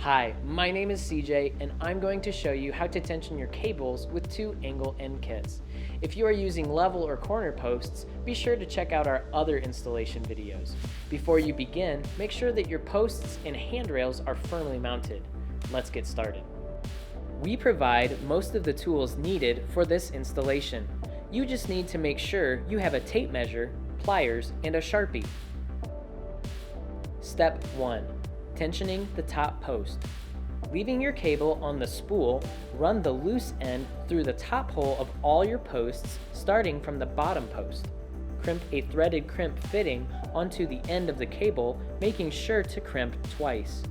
Hi, my name is CJ and I'm going to show you how to tension your cables with two angle end kits. If you are using level or corner posts, be sure to check out our other installation videos. Before you begin, make sure that your posts and handrails are firmly mounted. Let's get started. We provide most of the tools needed for this installation. You just need to make sure you have a tape measure, pliers, and a Sharpie. Step 1. Tensioning the top post. Leaving your cable on the spool, run the loose end through the top hole of all your posts, starting from the bottom post. Crimp a threaded crimp fitting onto the end of the cable, making sure to crimp twice.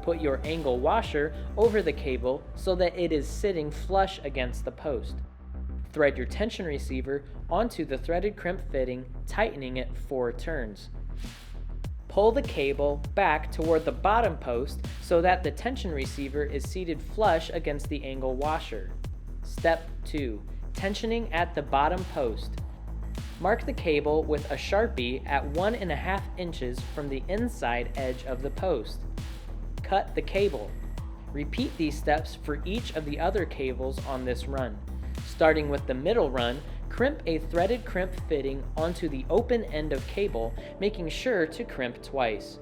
Put your angle washer over the cable so that it is sitting flush against the post. Thread your tension receiver onto the threaded crimp fitting, tightening it 4 turns. Pull the cable back toward the bottom post so that the tension receiver is seated flush against the angle washer. Step 2. Tensioning at the bottom post. Mark the cable with a Sharpie at 1.5 inches from the inside edge of the post. Cut the cable. Repeat these steps for each of the other cables on this run. Starting with the middle run, crimp a threaded crimp fitting onto the open end of cable, making sure to crimp twice.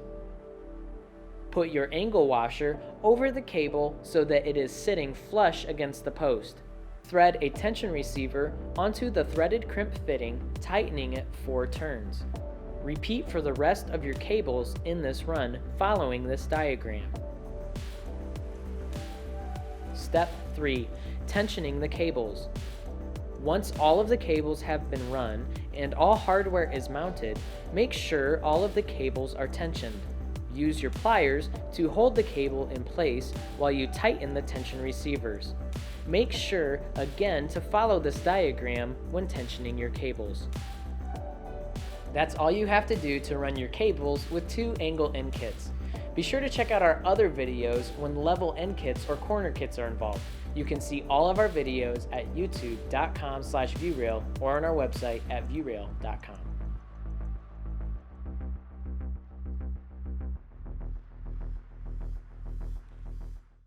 Put your angle washer over the cable so that it is sitting flush against the post. Thread a tension receiver onto the threaded crimp fitting, tightening it 4 turns. Repeat for the rest of your cables in this run following this diagram. Step 3. Tensioning the cables. Once all of the cables have been run and all hardware is mounted, make sure all of the cables are tensioned. Use your pliers to hold the cable in place while you tighten the tension receivers. Make sure again to follow this diagram when tensioning your cables. That's all you have to do to run your cables with two angle end kits. Be sure to check out our other videos when level end kits or corner kits are involved. You can see all of our videos at youtube.com/viewrail or on our website at viewrail.com.